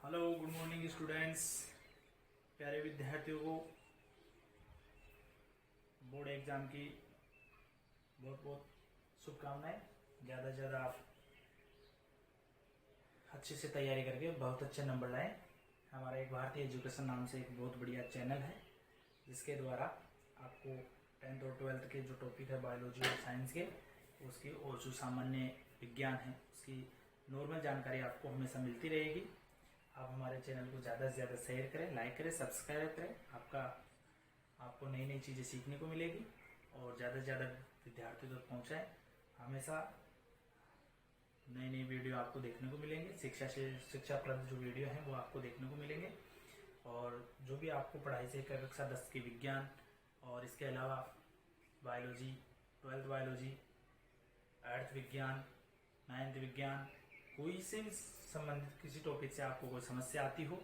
Hello, good morning students. प्यारे विद्यार्थियों को बोर्ड एग्ज़ाम की बहुत बहुत शुभकामनाएं। ज़्यादा से ज़्यादा आप अच्छे से तैयारी करके बहुत अच्छे नंबर लाएं। हमारा एक भारतीय एजुकेशन नाम से एक बहुत बढ़िया चैनल है जिसके द्वारा आपको 10th और 12th के जो टॉपिक है बायोलॉजी और साइंस के उसकी और जो सामान्य विज्ञान है उसकी नॉर्मल जानकारी आपको हमेशा मिलती रहेगी। आप हमारे चैनल को ज़्यादा से ज़्यादा शेयर करें, लाइक करें, सब्सक्राइब करें। आपको नई नई चीज़ें सीखने को मिलेगी और ज़्यादा से ज़्यादा विद्यार्थियों तक पहुँचाएँ। हमेशा नई नई वीडियो आपको देखने को मिलेंगे, शिक्षाप्रद जो वीडियो हैं वो आपको देखने को मिलेंगे। और जो भी आपको पढ़ाई से कक्षा 10 की विज्ञान और इसके अलावा बायोलॉजी, 12th बायोलॉजी, 8th विज्ञान, 9th विज्ञान, कोई से भी संबंधित किसी टॉपिक से आपको कोई समस्या आती हो,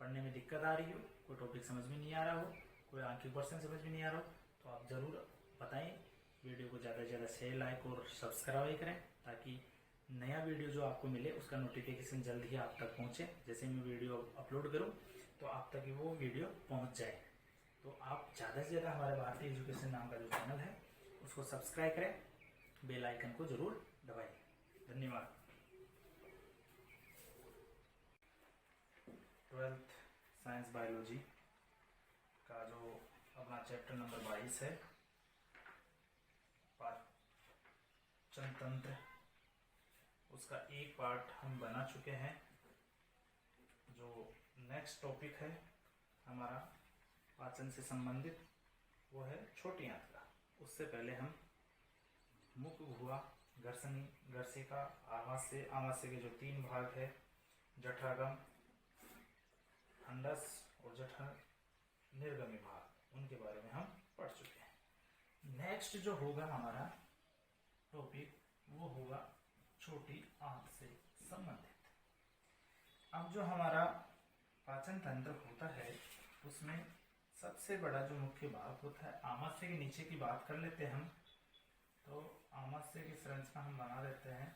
पढ़ने में दिक्कत आ रही हो, कोई टॉपिक समझ में नहीं आ रहा हो, कोई आपके क्वेश्चन समझ में नहीं आ रहा हो, तो आप ज़रूर बताएं। वीडियो को ज़्यादा से ज़्यादा शेयर, लाइक और सब्सक्राइब करें ताकि नया वीडियो जो आपको मिले उसका नोटिफिकेशन जल्द ही आप तक पहुँचे। जैसे मैं वीडियो अपलोड करूँ तो आप तक वो वीडियो पहुँच जाए। तो आप ज़्यादा से ज़्यादा हमारे भारतीय एजुकेशन नाम का जो चैनल है उसको सब्सक्राइब करें, बेल आइकन को ज़रूर दबाएं। धन्यवाद। 12th साइंस बायोलॉजी का जो अपना चैप्टर नंबर 22 है पाचन तंत्र, उसका एक पार्ट हम बना चुके हैं। जो नेक्स्ट टॉपिक है हमारा पाचन से संबंधित वो है छोटी आंत का। उससे पहले हम मुख, गुहा, घर्षणी, घर्षिका, आमाशय, आमाशय के जो 3 भाग है, जठरागम, अंडस और जठर निर्गमी भाग, उनके बारे में हम पढ़ चुके हैं। नेक्स्ट जो होगा हमारा टॉपिक वो होगा छोटी आंत से संबंधित। अब जो हमारा पाचन तंत्र होता है उसमें सबसे बड़ा जो मुख्य भाग होता है, आमाशय के नीचे की बात कर लेते हैं हम। तो आमाशय की संरचना हम बना देते हैं।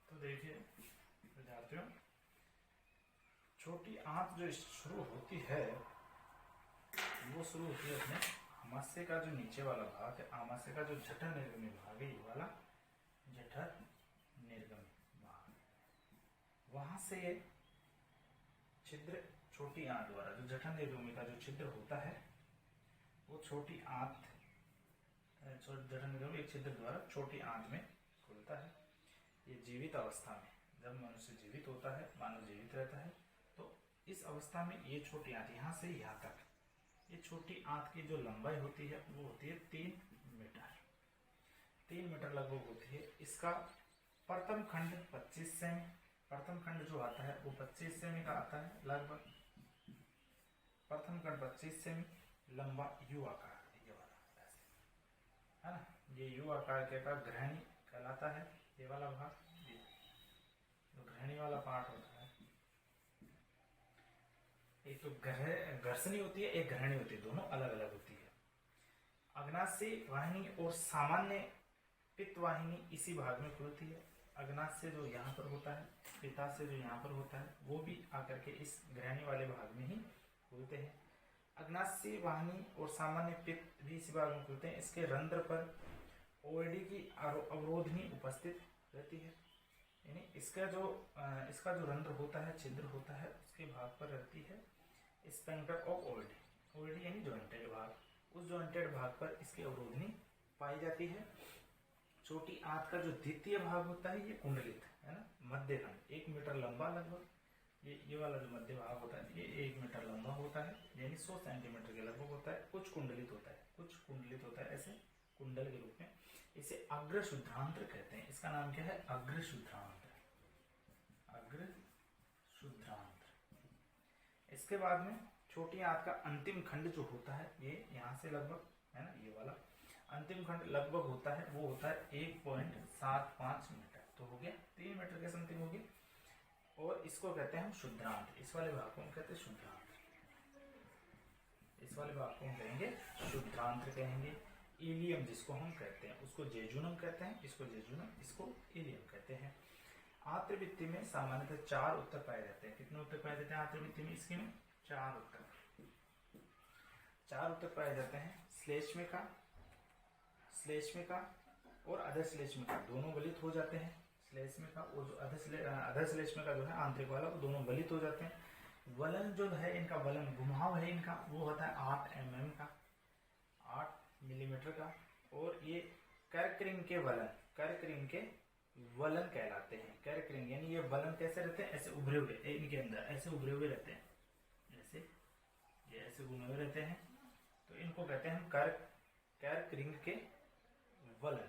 तो देखिए विद्यार्थियों, छोटी आंत जो शुरू होती है वो शुरू होती है अपने आमाशय का जो नीचे वाला भाग है, आमाशय का जो जठर निर्गमी भाग है, ये वाला जठर निर्गमी भाग, वहां से ये छिद्र छोटी आंत द्वारा, जो जठर निर्गमी का जो छिद्र होता है वो छोटी आंत, जठर निर्गमी एक छिद्र द्वारा छोटी आंत में खुलता है। ये जीवित अवस्था में, जब मनुष्य जीवित होता है, मानव जीवित रहता है, तो इस अवस्था में ये छोटी आंत यहाँ से यहाँ तक, ये छोटी आंत की जो लंबाई होती है वो होती है 3 मीटर। 3 मीटर लगभग होती है। इसका प्रथम खंड 25 सेमी, प्रथम खंड जो आता है वो 25 सेमी का आता है लगभग। प्रथम खंड 25 सेमी, लंबा यू आकार, ये वाला है ना, ये यू आकार के का ग्रहणी कहलाता है। ये वाला भाग, ये जो ग्रहणी वाला पार्ट होता है, एक तो घर्षणी होती है, एक ग्रहणी होती है, दोनों अलग अलग होती है। अग्नाशय वाहिनी और सामान्य पित्त वाहिनी इसी भाग में खुलती है। अग्नाशय जो यहाँ पर होता है, पित्ताशय जो यहाँ पर होता है, वो भी आकर के इस ग्रहणी वाले भाग में ही खुलते हैं। अग्नाशय वाहिनी और सामान्य पित्त भी इसी भाग में खुलते हैं। इसके रंध्र पर ओएडी की अवरोधनी उपस्थित रहती है, यानी इसका जो रंध्र होता है, छिद्र होता है, उसके भाग पर रहती है स्फिंक्टर ऑफ ओएडी। ओएडी यानी जॉइंटेड भाग, उस जॉइंटेड भाग पर इसकी अवरोधनी पाई जाती है। छोटी आंत का जो द्वितीय भाग होता है ये कुंडलित है ना, मध्यखंड 1 मीटर लंबा लगभग, ये वाला जो मध्य भाग होता है ये 1 मीटर लंबा होता है, यानी 100 सेंटीमीटर के लगभग होता है। कुछ कुंडलित होता है ऐसे कुंडल के रूप में। इसे अग्र शुद्धांत्र कहते हैं। इसका नाम क्या है? अग्र शुद्धांत्र। इसके बाद में छोटी आंत का अंतिम खंड जो होता है ये यहाँ से लगभग है ना, ये वाला अंतिम खंड लगभग होता है, वो होता है 1.75 मीटर, तो हो गया 3 मीटर के समथिंग हो गया। और इसको कहते हैं हम शुद्धांत्र। इस वाले भाग को हम कहते हैं शुद्धांत्र। इस वाले भाग को हम कहेंगे शुद्धांत्र कहेंगे। इलियम जिसको हम कहते हैं उसको जेजुनम कहते हैं, इसको जेजुनम, इसको इलियम कहते हैं। आंत्रवृत्ति में सामान्यतः 4 उत्तक पाए जाते हैं। कितने उत्तक पाए जाते हैं आंत्रवृत्ति में? इसके में 4 उत्तक पाए जाते हैं। श्लेष्मिका और अधश्लेष्मिका दोनों गलित हो जाते हैं। श्लेष्मिका और जो अधश्लेष्मिका जो है आंतरिक वाला, वो दोनों गलित हो जाते हैं। वलन जो है इनका, वलन घुमाव है इनका, वो होता है 8 mm का, 8 मिलीमीटर का। और ये कर्करिंग के वलन कहलाते हैं। कर्करिंग यानी ये वलन कैसे रहते हैं? ऐसे उभरे हुए, इनके अंदर ऐसे उभरे हुए रहते हैं, ये ऐसे घूमे हुए रहते हैं, तो इनको कहते हैं हम कर्करिंग के वलन।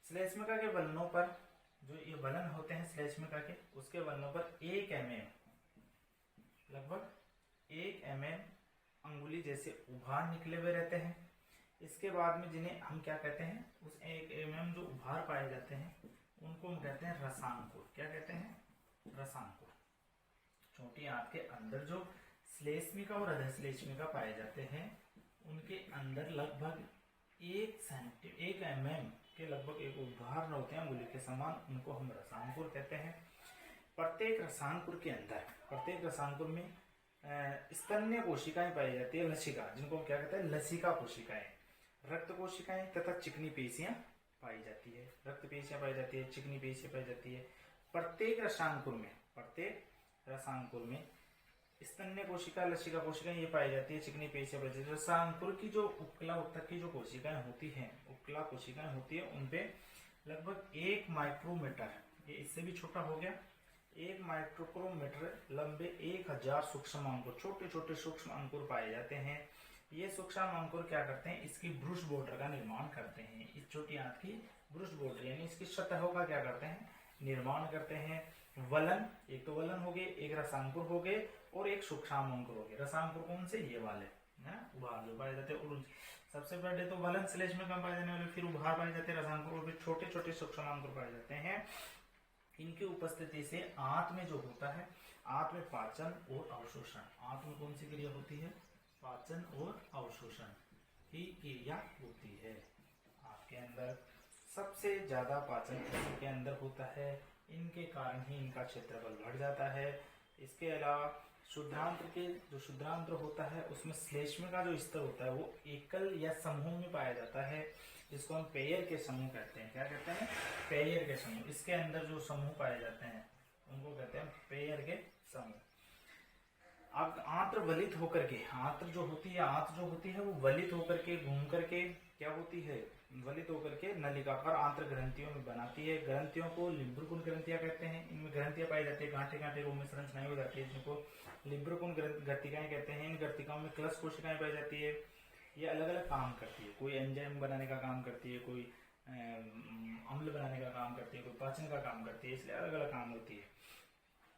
श्लेष्मिका के वलनों पर, जो ये वलन होते हैं श्लेष्मिका के, उसके वलनों पर 1 mm, लगभग 1 mm अंगुली जैसे उभार निकले हुए रहते हैं। इसके बाद में जिन्हें हम क्या कहते हैं, उस 1 mm जो उभार पाए जाते हैं उनको हम कहते हैं रसांकुर। क्या कहते हैं? रसांकुर। छोटी आंत के अंदर जो श्लेष्मिका और अधश्लेष्मिका पाए जाते हैं उनके अंदर लगभग 1 mm के लगभग एक उभार होते हैं अंगुली के समान, उनको हम रसांकुर कहते हैं। प्रत्येक रसांकुर में स्तन्य कोशिकाएं पाई जाती है, लसिका, जिनको हम क्या कहते हैं? लसिका कोशिकाएं। रक्त कोशिकाएं तथा चिकनी पेशियां पाई जाती है। रक्त पेशियां पाई जाती है, चिकनी पेशियां पाई जाती है। प्रत्येक रसांकुर में स्तन्य कोशिका, लसिका कोशिकाएं ये पाई जाती है, चिकनी पेशियां पाई जाती है। रसांकुर की जो उपकला उत्तक की जो कोशिकाएं होती हैं, उपकला कोशिकाएं होती है, उनपे लगभग 1 माइक्रोमीटर, ये इससे भी छोटा हो गया, 1 माइक्रोमीटर लंबे 1000 सूक्ष्म अंकुर, छोटे छोटे सूक्ष्म अंकुर पाए जाते हैं। ये सूक्ष्म अंकुर क्या करते हैं? इसकी ब्रुश बॉर्डर का निर्माण करते हैं। इस छोटी आंत की ब्रुश बॉर्डर यानी इसकी सतहों का क्या करते हैं? निर्माण करते हैं। वलन, एक तो वलन हो गए, एक रसांकुर हो गए और एक सूक्ष्म अंकुर हो गए। रसांकुर कौन से? ये वाले है, उभार जो पाए जाते हैं। सबसे पहले तो वलन श्लेष्मिका में पाए जाने वाले, फिर उभार पाए जाते हैं, रसांकुर, और फिर छोटे छोटे सूक्ष्म अंकुर पाए जाते हैं। इनकी उपस्थिति से आंत में जो होता है, आंत में पाचन और अवशोषण, आंत में कौन सी क्रिया होती है? पाचन और अवशोषण की क्रिया होती है। आपके अंदर सबसे ज्यादा पाचन इसी के अंदर होता है, इनके कारण ही इनका क्षेत्रफल बढ़ जाता है। इसके अलावा शुद्धांत्र के जो शुद्धांत्र होता है उसमें श्लेष्मिका जो स्तर होता है वो एकल या समूह में पाया जाता है, जिसको हम पेयर के समूह कहते हैं। क्या कहते हैं? पेयर के समूह। इसके अंदर जो समूह पाए जाते हैं उनको कहते हैं पेयर के समूह। अब आंत्र वलित होकर के, आंत जो होती है वो वलित होकर के, घूम करके क्या होती है? वलित होकर के नलिकाकार आंत्र ग्रंथियों में बनाती है। ग्रंथियों को लिब्रकुन ग्रंथियां कहते हैं। इनमें ग्रंथियां पाई जाती है, गांठे गांठे रूप में संरचनाएं हो जाती है, जिनको लिब्रकुन ग्रंथिकाएं कहते हैं। इन ग्रंथिकाओं में क्लस कोशिकाएं पाई जाती है। ये अलग अलग काम करती है, कोई एंजाइम बनाने का काम करती है, कोई अम्ल बनाने का काम करती है, कोई पाचन का काम करती है, इसलिए अलग अलग काम होती है।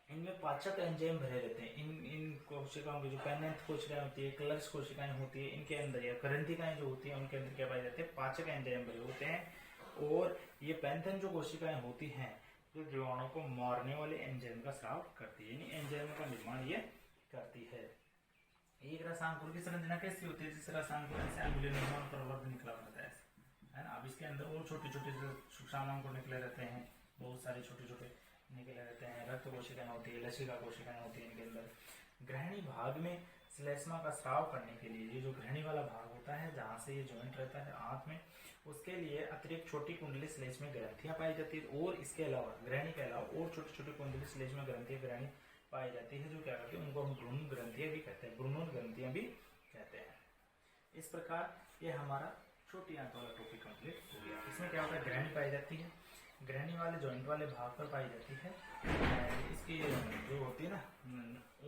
इनमें पाचक एंजाइम भरे रहते हैं। इन कोशिकाओं की जो पेनेंथ कोशिकाएं होती है, कलर्स कोशिकाएं होती है, इनके अंदर या ग्रंथिकाएं जो होती है उनके अंदर क्या पाए जाते हैं? पाचक एंजाइम भरे होते हैं। और ये पेंथन जो कोशिकाएं होती हैं जो जीवाणु को मारने वाले एंजाइम का स्राव करती है, यानी एंजाइम का निर्माण ये करती है। एक रसांकुर की संरचना कैसी होती है? जिस रसांकुर से अंगुली निर्माण प्रवर्ध निकला होता है ना। अब इसके अंदर और छोटे छोटे जो सूक्ष्मांकुर निकले रहते हैं, बहुत सारे छोटे छोटे निकले रहते हैं। रक्त कोशिकाएं होती है, लसिका कोशिकाएं होती है इनके अंदर। ग्रहणी भाग में श्लेष्मा का स्राव करने के लिए ये जो ग्रहणी वाला भाग होता है जहाँ से ये जॉइंट रहता है आंत में, उसके लिए अतिरिक्त छोटी कुंडली श्लेष्म में ग्रंथियां पाई जाती है। और इसके अलावा ग्रहणी के अलावा और छोटी छोटी कुंडली श्लेष्म में ग्रंथि पाई जाती है, जो क्या करती है? उनको हम भ्रूण ग्रंथियां भी कहते हैं, भ्रूण ग्रंथियां भी कहते हैं। इस प्रकार ये हमारा छोटी आंत वाला टॉपिक कंप्लीट हो गया। इसमें क्या होता है, ग्रहणी पाई जाती है, ग्रहणी वाले जॉइंट वाले भाग पर पाई जाती है। इसकी जो होती है ना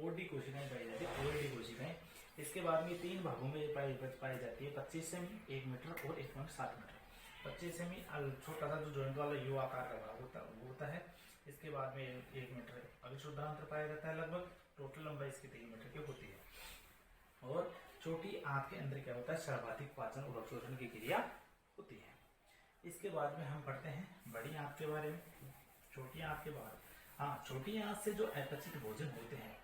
ओडी कोशिकाएं पाई जाती है, ओडी कोशिकाएं। इसके बाद में 3 भागों में पाई जाती है, 25 सेमी, 1 मीटर और 1.7 मीटर। 25 सेमी छोटा सा जो जॉइंट वाला यू आकार का भाग होता है। इसके बाद में 1 मीटर अभिशुद्धांतर पाया जाता है लगभग। टोटल लंबाई इसकी 3 मीटर की होती है। और छोटी आंत के अंदर क्या होता है, सर्वाधिक पाचन और अवशोषण की क्रिया होती है। इसके बाद में हम पढ़ते हैं बड़ी आंत के बारे में। छोटी आंत के बाद छोटी आंत से जो अपचित भोजन होते हैं,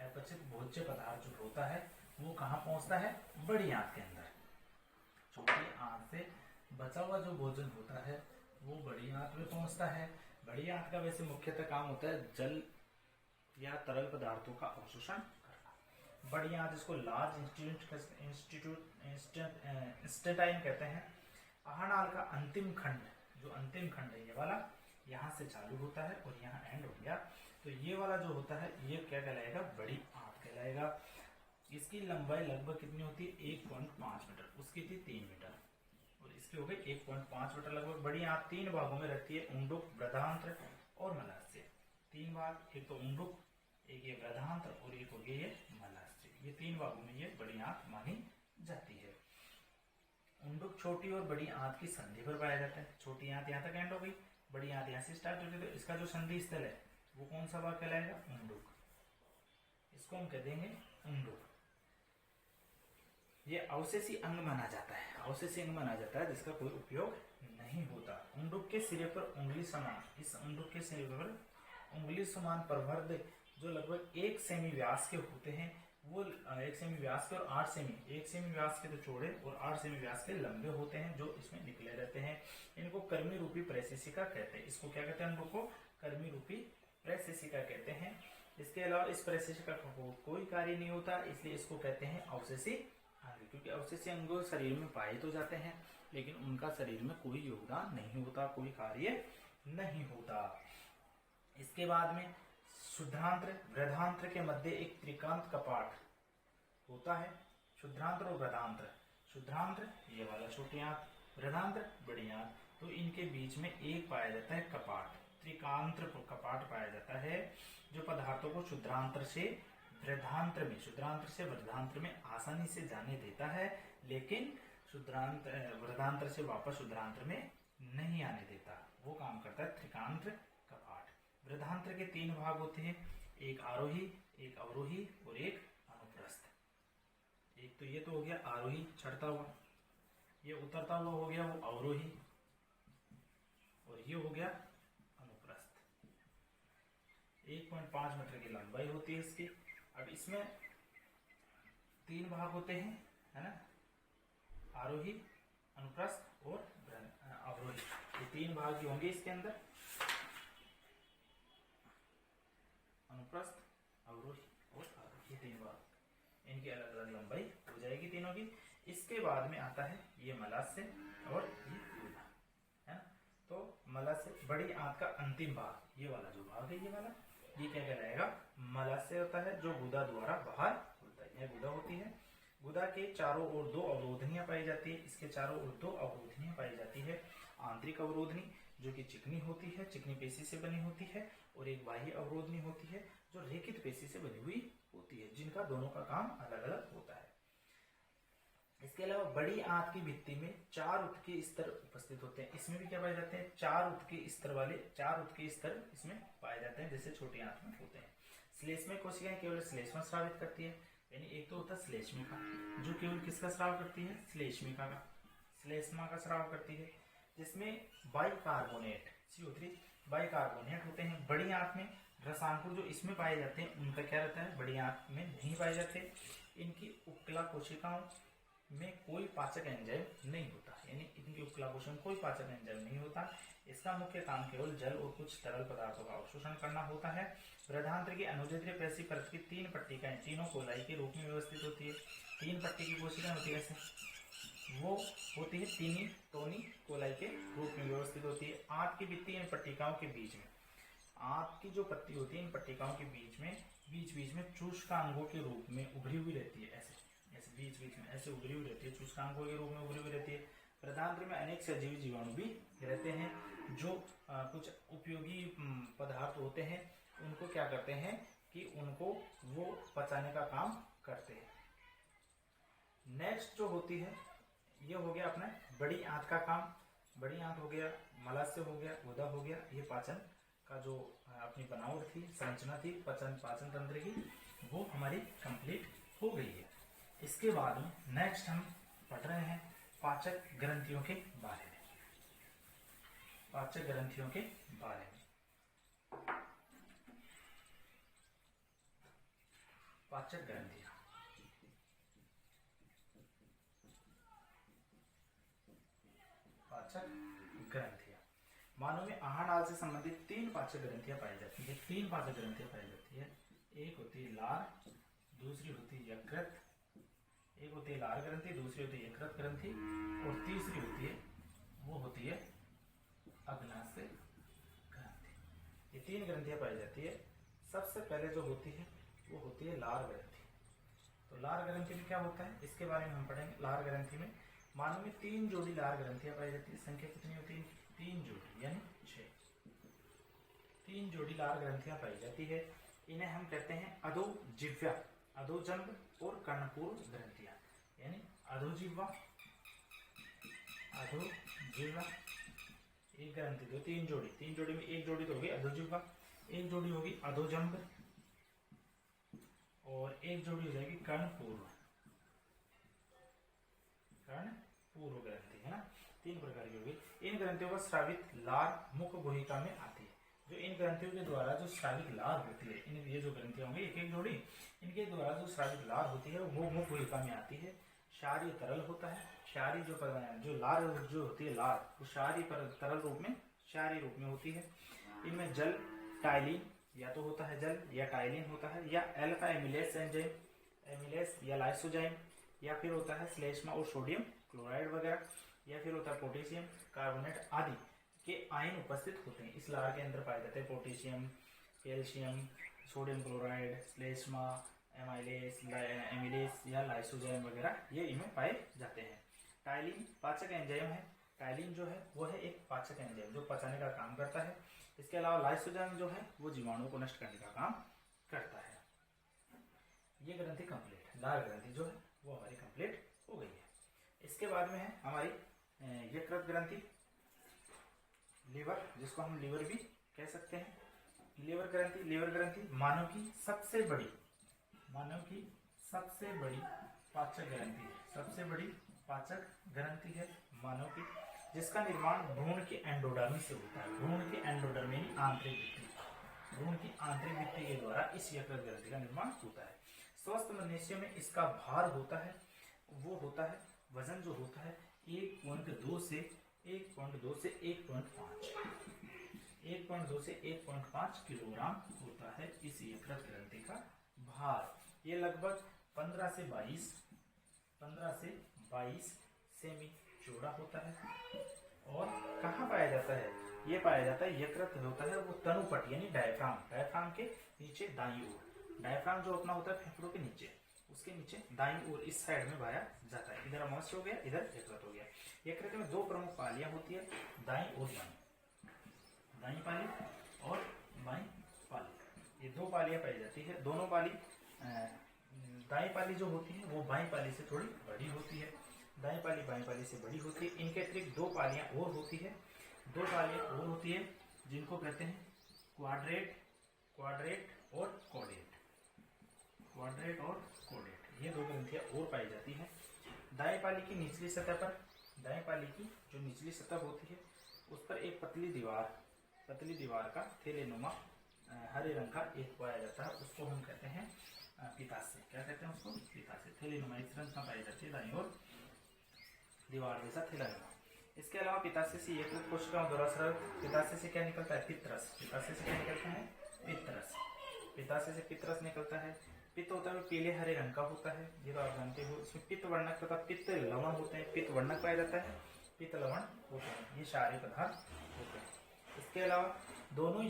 अपचित भोज्य पदार्थ जो होता है वो कहाँ पहुंचता है, बड़ी आंत के अंदर। छोटी आंत से बचा हुआ जो भोजन होता है वो बड़ी आंत में पहुंचता है। बड़ी आंत का वैसे मुख्यतः काम होता है जल या तरल पदार्थों का अवशोषण करना। बड़ी आंत जिसको लार्ज इंस्टेटाइन कहते हैं। आहारनाल का अंतिम खंड, जो अंतिम खंड है ये वाला, यहाँ से चालू होता है और यहाँ एंड हो गया। तो ये वाला जो होता है ये क्या कहलाएगा, बड़ी आंत कहलाएगा। इसकी लंबाई लगभग कितनी होती है, 1.5 मीटर। उसकी थी 3 मीटर और इसकी हो गई 1.5 मीटर लगभग। बड़ी आंत 3 भागों में रहती है, उंडुक, बृहदांत्र और मलाशय। 3 भाग, एक तो उंडुक, एक ये बृहदांत्र और एक हो गया ये मलाशय। ये 3 भागों में ये बड़ी आंत मानी जाती है। उंडुक छोटी और बड़ी आंत की संधि पर पाया जाता है। छोटी आंत यहाँ तक एंड हो गई, बड़ी आंत यहाँ से स्टार्ट होती है। तो इसका जो संधि स्थल है वो कौन सा भाग कहलाएगा, उंडुक। इसको हम कह देंगे उंडुक। ये अवशेषी अंग माना जाता है, अवशेषी अंग माना जाता है जिसका कोई उपयोग नहीं होता। उंडुक के सिरे पर उंगली समान, इस उंडुक के सिरे पर उंगली समान प्रवर्ध जो लगभग 1 सेमी व्यास के होते हैं, वो 1 सेमी व्यास के और 8 सेमी, 1 सेमी व्यास के तो चौड़े और 8 सेमी व्यास के लंबे होते हैं, जो इसमें निकले रहते हैं। इनको कर्मी रूपी प्रशिक्षिका कहते हैं। इसको क्या कहते हैं, हम लोग को कर्मी रूपी प्रशिक्षिका कहते हैं। इसके अलावा इस प्रशिक्षिका का कोई कार्य नहीं होता, इसलिए इसको कहते हैं अवशेषी अंग। क्योंकि अवशेषी अंग शरीर में पाए तो जाते हैं लेकिन उनका शरीर में कोई योगदान नहीं होता, कोई कार्य नहीं होता। इसके बाद में शुद्धांत्र, बृहदांत्र के मध्य एक त्रिकांत कपाट होता है। शुद्धांत्र और बृहदांत्र, शुद्धांत्र ये वाला छोटी आंत, बृहदांत्र बड़ी आंत, तो इनके बीच में एक पाया जाता है कपाट, त्रिकांत्र कपाट पाया जाता है, जो पदार्थों को शुद्धांत्र से बृहदांत्र में, शुद्धांत्र से बृहदांत्र में आसानी से जाने देता है, लेकिन बृहदांत्र से वापस शुद्धांत्र में नहीं आने देता। वो काम करता है त्रिकांत्र कपाट। बृहदांत्र के 3 भाग होते हैं, एक आरोही, एक अवरोही और एक अनुप्रस्थ। एक तो ये तो हो गया आरोही, चढ़ता हुआ, ये उतरता हुआ हो गया वो अवरोही, और ये हो गया अनुप्रस्थ। 1.5 मीटर की लंबाई होती है इसकी। अब इसमें 3 भाग होते हैं, है ना, आरोही, अनुप्रस्थ और अवरोही। ये 3 भाग जो होंगे इसके अंदर, अनुप्रस्थ, अवरोही और आरोही, 3 भाग। इनकी अलग अलग लंबाई हो जाएगी तीनों की। इसके बाद में आता है ये मलाशय और ये गुदा, है ना। तो मलाशय, बड़ी आंत का अंतिम भाग, ये वाला जो भाग है, ये वाला, ये क्या कहलाएगा, मलाशय होता है, जो गुदा द्वारा बाहर खुलता है। यह गुदा होती है। गुदा के चारों ओर 2 अवरोधनियां पाई जाती है। इसके चारों ओर 2 अवरोधनियां पाई जाती है। आंतरिक अवरोधनी जो कि चिकनी होती है, चिकनी पेशी से बनी होती है, और एक बाह्य अवरोधनी होती है जो रेखित पेशी से बनी हुई होती है, जिनका दोनों का काम अलग अलग होता है। इसके अलावा बड़ी आंत की भित्ति में 4 उत्कीय स्तर उपस्थित होते हैं। इसमें भी क्या पाए जाते हैं, 4 उत्कीय स्तर वाले 4 उत्कीय स्तर इसमें पाए जाते हैं, जैसे छोटी आंत में होते हैं। श्लेष्म कोशिकाएं केवल श्लेष्मा स्रावित करती है, यानी एक तो होता है श्लेष्मिका जो केवल किसका स्राव करती है, श्लेष्मिका का, श्लेष्मा का स्राव करती है, जिसमें बाइकार्बोनेट CO3 बाइकार्बोनेट होते हैं। बड़ी आंत में रसांकुर जो इसमें पाए जाते हैं उनका क्या रहता है, बड़ी आंत में नहीं पाए जाते। इनकी उपकला कोशिकाओं में कोई पाचक एंजाइम नहीं होता, यानी इनकी उपकला कोशिका में कोई पाचक एंजाइम नहीं होता। इसका मुख्य काम केवल जल और कुछ तरल पदार्थों का अवशोषण करना होता है। बृहदांत्र की अनुजेद्रीय पेशी परत की 3 पट्टिकाएं तीनों कोलाई के रूप में व्यवस्थित होती है। 3 पट्टी की कोशिकाएं होती है, ऐसे वो होती है तीनी टोनी कोलाई के रूप में व्यवस्थित होती है। आंत की भित्ति इन पट्टिकाओं के बीच में, आंत की जो पट्टी होती है इन पट्टिकाओं के बीच में चूष्का अंगों के रूप में उभरी हुई रहती है, ऐसे ऐसे बीच बीच में ऐसे उभरी हुई रहती है, सूचकांकों के रूप में उभरी हुई रहती है। प्रधानतंत्र में अनेक सजीव जीवाणु भी रहते हैं जो कुछ उपयोगी पदार्थ होते हैं, उनको क्या करते हैं कि उनको वो पचाने का काम करते हैं। नेक्स्ट जो होती है ये हो गया अपना बड़ी आंत का काम। बड़ी आंत हो गया, मलाशय हो गया, गुदा हो गया, ये पाचन का जो अपनी बनावट थी, संरचना थी पाचन तंत्र की, वो हमारी कंप्लीट हो गई है। इसके बाद में नेक्स्ट हम पढ़ रहे हैं पाचक ग्रंथियों के बारे में। पाचक ग्रंथियों के बारे में पाचक ग्रंथियां। पाचक ग्रंथियां मानव में आहार नाल से संबंधित 3 पाचक ग्रंथियां पाई जाती है। 3 पाचक ग्रंथियां पाई जाती है। एक होती है लार, दूसरी होती है यकृत, एक होती है लार ग्रंथि, दूसरी होती है यकृत ग्रंथि, और तीसरी होती है वो होती है अग्नाशय ग्रंथि। ये 3 ग्रंथियां पाई जाती है। सबसे पहले जो होती है वो होती है लार ग्रंथि। तो लार ग्रंथि में क्या होता है इसके बारे में हम पढ़ेंगे। लार ग्रंथि में मानव में 3 जोड़ी लार ग्रंथियां पाई जाती है। संख्या कितनी होती है? 3 जोड़ी, यानी 6। 3 जोड़ी लार ग्रंथियां पाई जाती है। इन्हें हम कहते हैं अधोजिह्वा, अधोजंग और कर्णपूर्व ग्रंथियां, यानी अधोजिह्वा, अधोजिह्वा एक ग्रंथि तो 3 जोड़ी, 3 जोड़ी में एक जोड़ी तो होगी अधोजिह्वा, एक जोड़ी होगी अधोजंग और एक जोड़ी हो जाएगी कर्णपूर्व ग्रंथि, है ना। 3 प्रकार की होगी। इन ग्रंथियों पर स्रावित लार मुख गुहिका में आती है। जो इन ग्रंथियों के द्वारा जो स्रावित लार होती है, इन ये जो ग्रंथियां होंगी एक एक जोड़ी, इनके द्वारा जो स्रावित लार होती है वो मुख गुहिका में आती है। क्षारीय तरल होता है। क्षारीय जो लार जो होती है लार, वो क्षारीय तरल रूप में, क्षारीय रूप में होती है। इनमें जल, टाइलिन या तो होता है जल या टाइलिन होता है, या एल्फा एमिलेस एंजाइम, एमिलेस या लाइसोजाइम, या फिर होता है श्लेष्मा और सोडियम क्लोराइड वगैरह, या फिर होता है पोटेशियम कार्बोनेट आदि के आयन उपस्थित होते हैं। इस लार के अंदर पाए जाते हैं पोटेशियम, कैल्शियम, सोडियम क्लोराइड, श्लेष्मा, एमिलेस या लाइसोजाइम वगैरह, ये इनमें पाए जाते हैं। टाइलिन पाचक एंजाइम है। टाइलिन जो है वो है एक पाचक एंजाइम जो पचाने का काम करता है। इसके अलावा लाइसोजाइम जो है वो जीवाणुओं को नष्ट करने का काम करता है। ये ग्रंथि कंप्लीट, लार ग्रंथि जो है वो हमारी कंप्लीट हो गई है। इसके बाद में है हमारी यकृत ग्रंथि, लीवर, जिसको हम लीवर भी कह सकते हैं। लीवर ग्रंथि मानव की सबसे बड़ी पाचक ग्रंथि है। सबसे बड़ी पाचक ग्रंथि है मानव की, जिसका निर्माण भ्रूण के एंडोडर्म से होता है। भ्रूण के एंडोडर्म यानी आंतरिक भित्ति, भ्रूण की आंतरिक भित्ति के द्वारा इस यकृत ग्रंथि का निर्माण होता है। स्वस्थ मनुष्य में इसका भार होता है, वो होता है वजन जो होता है 1.2 से 1.5 किलोग्राम होता है इस यकृत ग्रंथि का भार। ये लगभग 15 से 22 सेमी चौड़ा होता है। और कहाँ पाया जाता है? ये पाया जाता है, यकृत होता है वो तनुपट यानी डायफ्राम के नीचे दाईं ओर। डायफ्राम जो अपना होता है फेफड़ों के नीचे, उसके नीचे दाईं ओर इस साइड में पाया जाता है। इधर अमाशय हो गया, इधर यकृत हो गया। यकृत में 2 प्रमुख पालियां होती है, दाईं और बाईं, दाईं पाली और बाईं पाली, ये 2 पालियां पाई जाती है। दोनों पाली, दाईं पाली जो होती है वो बाईं पाली से थोड़ी बड़ी होती है, दाईं पाली बाईं पाली से बड़ी होती है। इनके अतिरिक्त 2 पालियां और होती है, 2 पालियां और होती है जिनको कहते हैं क्वाड्रेट और कोडेट। क्वाड्रेट और कोडेट, ये 2 ग्रंथियां और पाई जाती हैं। दाएं पाली की निचली सतह पर, दाएं पाली की जो निचली सतह होती है उस पर एक पतली दीवार का थैलेनुमा हरे रंग का एक पाया जाता है, उसको हम कहते हैं पिताशय। क्या कहते हैं उसको? पिताशय। थैलेनुमा इस रंग पाई जाती है दाईं ओर दीवार जैसा थैलेनुमा। इसके अलावा पिताशय से यकृत कोशिकाओं द्वारा स्रावित, पिताशय से क्या निकलता है? पित्रस। पिताशय से क्या निकलता है? पित्रस। पिताशय से पित्रस निकलता है। पित्त होता है पीले हरे रंग का होता है, ये तो आप जानते हो। इसमें पित्त वर्णक तथा पित्त लवण होते हैं। पित्त वर्णक पाया जाता है, पित्त लवण होते हैं, ये क्षारीय पदार्थ होते हैं। इसके अलावा दोनों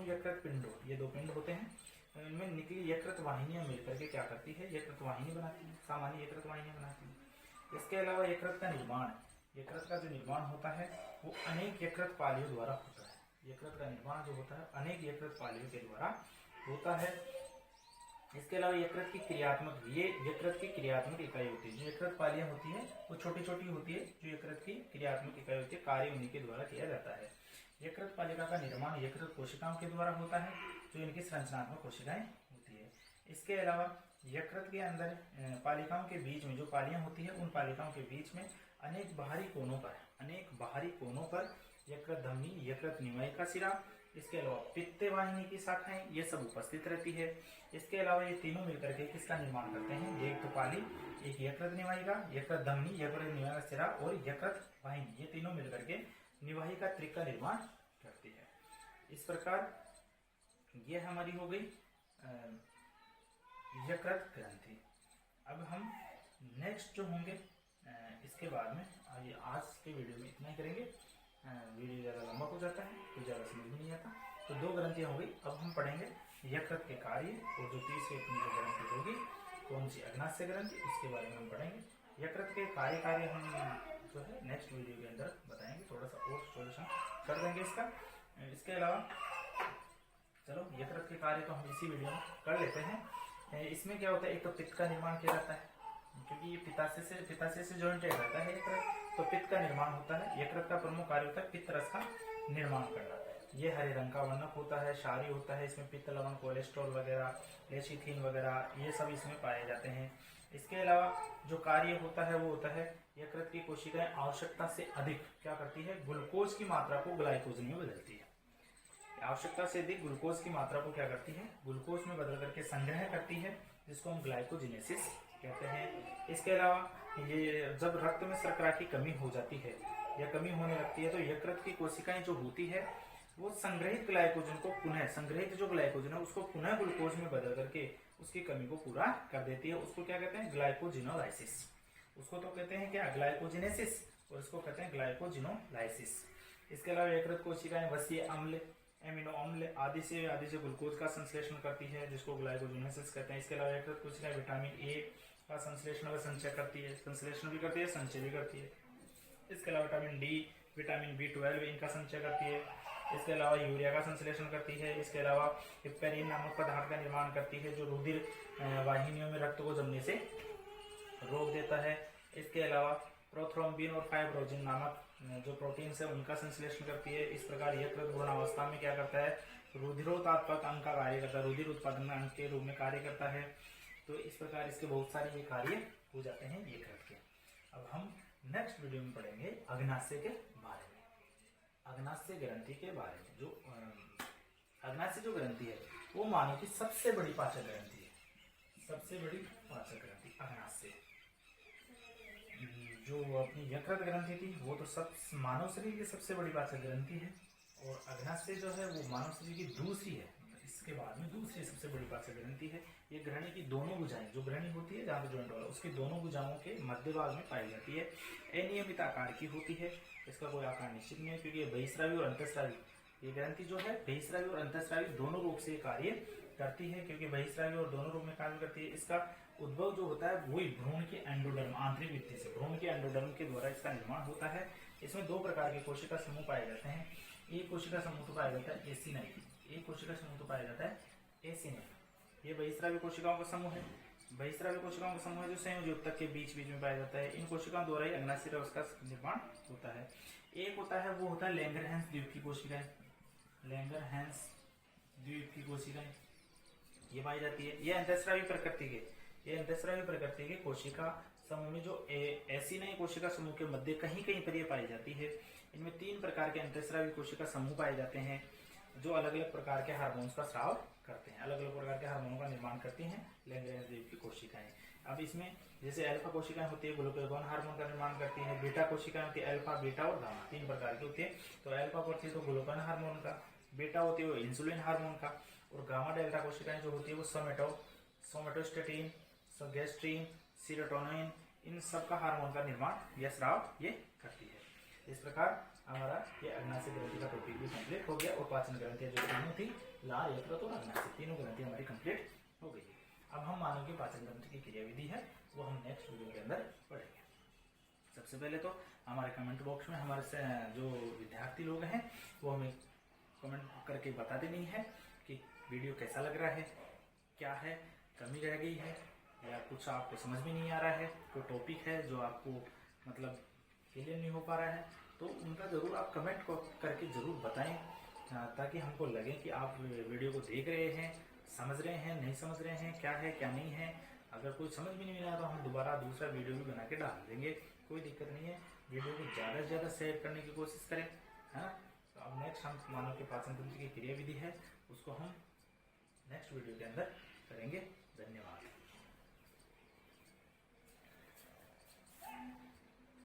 यकृत पिंडों, ये 2 पिंड होते हैं, इनमें निकली यकृत वाहिनियां मिलकर के क्या करती है, यकृत वाहिनी बनाती है, सामान्य यकृत वाहिनियां बनाती है। इसके अलावा यकृत का निर्माण, यकृत का जो निर्माण होता है वो अनेक यकृत पालियों द्वारा होता है। यकृत का निर्माण जो होता है अनेक यकृत पालियों के द्वारा होता है। इसके अलावा यकृत की क्रियात्मक, ये यकृत की क्रियात्मक इकाई होती है। जो यकृत पालियां होती है वो छोटी छोटी होती है, जो यकृत की क्रियात्मक इकाई होती है, कार्य उन्हीं के द्वारा किया जाता है। यकृत पालिका का निर्माण यकृत कोशिकाओं के द्वारा होता है, जो इनकी संरचनात्मक कोशिकाएं होती है। इसके अलावा यकृत के अंदर पालिकाओं के बीच में जो पालियां होती है, उन पालिकाओं के बीच में अनेक बाहरी कोनों पर यकृत धमनी, यकृत निवाहिका शिरा, इसके अलावा पित्त वाहिनी की शाखाएं, ये सब उपस्थित रहती है। इसके अलावा ये तीनों मिलकर के किसका निर्माण करते हैं, एक तो पाली, एक यकृत निवाहिका, यकृत धमनी, यकृत निवाहिका शिरा और यकृत वाहिनी, ये तीनों मिलकर के निवाहिका त्रिक का निर्माण करती है। इस प्रकार ये हमारी हो गई यकृत ग्रंथि। अब हम नेक्स्ट जो होंगे इसके बाद में आज के वीडियो में इतना ही करेंगे। वीडियो ज़्यादा लंबा हो जाता है तो ज़्यादा समझ में नहीं आता। तो 2 ग्रंथियाँ हो गई। अब हम पढ़ेंगे यकृत के कार्य और जो तीसरी जो ग्रंथि होगी कौन सी, अग्नाशय ग्रंथि, उसके बारे में हम पढ़ेंगे। यकृत के कार्य हम जो है नेक्स्ट वीडियो के अंदर बताएंगे, थोड़ा सा और सॉल्यूशन कर देंगे इसका। इसके अलावा चलो यकृत के कार्य तो हम इसी वीडियो में कर लेते हैं। इसमें क्या होता है, एक तो पित्त का निर्माण किया जाता है, क्योंकि ये पित्ताशय से जॉइंटेड रहता है यकृत, तो पित्त का निर्माण होता है। यकृत का प्रमुख कार्य होता है पित्त रस का निर्माण करना। ये हरे रंग का वर्णक होता है, क्षारीय होता है, इसमें पित्त लवण, कोलेस्ट्रॉल वगैरह, लेशिथीन वगैरह ये सब इसमें पाए जाते हैं। इसके अलावा जो कार्य होता है वो होता है यकृत की कोशिकाएं आवश्यकता से अधिक क्या करती है, ग्लूकोज की मात्रा को ग्लाइकोज में बदलती है। आवश्यकता से अधिक ग्लूकोज की मात्रा को क्या करती है, ग्लूकोज में बदल करके संग्रह करती है, जिसको हम ग्लाइकोजिनेसिस कहते हैं। इसके अलावा ये जब रक्त में शर्करा की कमी हो जाती है या कमी होने लगती है तो यकृत की कोशिकाएं जो होती है वो संग्रहित ग्लाइकोजन को पुनः, संग्रहित जो ग्लाइकोजन है उसको पुनः ग्लूकोज में बदल करके उसकी कमी को पूरा कर देती है। उसको क्या कहते हैं, ग्लाइकोजिनोलाइसिस। उसको तो कहते हैं क्या, ग्लाइकोजिनेसिस, और इसको कहते हैं ग्लाइकोजिनोलाइसिस। इसके अलावा यकृत कोशिकाएं वसीय अम्ल, एमिनो अम्ल आदि से ग्लूकोज का संश्लेषण करती है, जिसको ग्लाइकोजिनेसिस कहते हैं। इसके अलावा यकृत कोशिकाएं विटामिन ए का संश्लेषण व संचय करती है, संश्लेषण भी करती है, संचय भी करती है। इसके अलावा विटामिन डी, विटामिन B12 इनका संचय करती है। इसके अलावा यूरिया का संश्लेषण करती है। इसके अलावा हिप्पेरिन नामक पदार्थ का निर्माण करती है, जो रुधिर वाहिनियों में रक्त को जमने से रोक देता है। इसके अलावा प्रोथ्रोम्बिन और फाइब्रोजिन नामक जो प्रोटीन्स है उनका संश्लेषण करती है। इस प्रकार यकृत भ्रूणावस्था में क्या करता है, रुधिरोत्पादक अंग का कार्य करता है, रुधिर उत्पादन अंग के रूप में कार्य करता है। तो इस प्रकार इसके बहुत सारे ये कार्य हो जाते हैं यकृत के। अब हम नेक्स्ट वीडियो में पढ़ेंगे अग्नाशय के बारे में, अग्नाशय ग्रंथि के बारे में। जो अग्नाशय जो ग्रंथि है वो मानव की सबसे बड़ी पाचक ग्रंथि है, सबसे बड़ी पाचक ग्रंथि अग्नाशय। जो अपनी यकृत ग्रंथि थी वो तो सब मानव शरीर की सबसे बड़ी पाचक ग्रंथि है, और अग्नाशय जो है वो मानव शरीर की दूसरी है, इसके बाद में दूसरी सबसे बड़ी पाचक ग्रंथि है। ये ग्रहणी की दोनों भुजाएं, जो ग्रहणी होती है जहाँ पे जॉइंट वाला, उसकी दोनों भुजाओं के मध्य भाग में पाई जाती है। अनियमित आकार की होती है, इसका कोई आकार निश्चित नहीं है, क्योंकि ये बहिस्रावी और अंतःस्रावी, ये ग्रंथि जो है बहिस्रावी और अंतःस्रावी दोनों रूप से कार्य करती है। क्योंकि बहिस्रावी और दोनों रूप में कार्य करती है, इसका उद्भव जो होता है वही भ्रूण के एंडोडर्म, आंतरिक भित्ति से भ्रूण के एंडोडर्म के द्वारा इसका निर्माण होता है। इसमें 2 प्रकार के कोशिका समूह पाए जाते हैं। एक कोशिका समूह तो पाया जाता है एसिनाई, एक कोशिका समूह तो पाया जाता है एसिनाई। ये बहिस्रावी कोशिकाओं का समूह है। बहिस्रावी कोशिकाओं का समूह है जो संयोजी उत्तक के बीच बीच में पाया जाता है। इन कोशिकाओं द्वारा ही अग्नाशय रस का निर्माण होता है। एक होता है वो होता है लैंगरहैंस द्वीप की कोशिकाएं, लैंगरहैंस द्वीप की कोशिकाएं ये पाई जाती है। ये अंतःस्रावी प्रकृति के कोशिका समूह में जो एसिनाई कोशिका समूह के मध्य कहीं कहीं पर ये पाई जाती है। इनमें 3 प्रकार के अंतःस्रावी कोशिका समूह पाए जाते हैं, जो अलग अलग प्रकार के हार्मोन्स का स्राव करते हैं, अलग अलग प्रकार के हार्मोनों का निर्माण करती हैं लैंगरहैंस द्वीप की कोशिकाएं। अब इसमें जैसे अल्फा कोशिकाएं होती है, ग्लूकागोन हार्मोन का निर्माण करती है। बीटा कोशिकाएं होती है, अल्फा, बीटा और गामा 3 प्रकार की होती है। तो अल्फा होती है तो ग्लूकागोन हार्मोन का, बीटा होती है वो इंसुलिन हार्मोन का, और गामा डेल्टा कोशिकाएं जो होती है वो सोमेटोस्टेटिन, गैस्ट्रीन, सीरोटोनिन, इन सब का हार्मोन का निर्माण या स्राव ये करती है। इस प्रकार हमारा ये अग्नाशय ग्रंथि का टॉपिक भी कंप्लीट हो गया और पाचन ग्रंथियां जो तीनों थी, लाल, यकृत और अग्नाशय, तीनों ग्रंथि हमारी कंप्लीट हो गई। अब हम मानव के पाचन तंत्र की क्रिया विधि है वो हम नेक्स्ट वीडियो के अंदर पढ़ेंगे। सबसे पहले तो हमारे कमेंट बॉक्स में हमारे से जो विद्यार्थी लोग हैं वो हमें कमेंट करके बता देनी है कि वीडियो कैसा लग रहा है, क्या है, कमी रह गई है या कुछ आपको समझ में नहीं आ रहा है, कोई टॉपिक है जो आपको मतलब क्लियर नहीं हो पा रहा है, तो उनका ज़रूर आप कमेंट करके ज़रूर बताएं, ताकि हमको लगे कि आप वीडियो को देख रहे हैं, समझ रहे हैं, नहीं समझ रहे हैं, क्या है क्या नहीं है। अगर कोई समझ में नहीं आ रहा तो हम दोबारा दूसरा वीडियो भी बना के डाल देंगे, कोई दिक्कत नहीं है। वीडियो को ज़्यादा से ज़्यादा शेयर करने की कोशिश करें, है ना। तो अब नेक्स्ट हम मानव के पाचन तंत्र की क्रिया विधि है उसको हम नेक्स्ट वीडियो के अंदर करेंगे। धन्यवाद।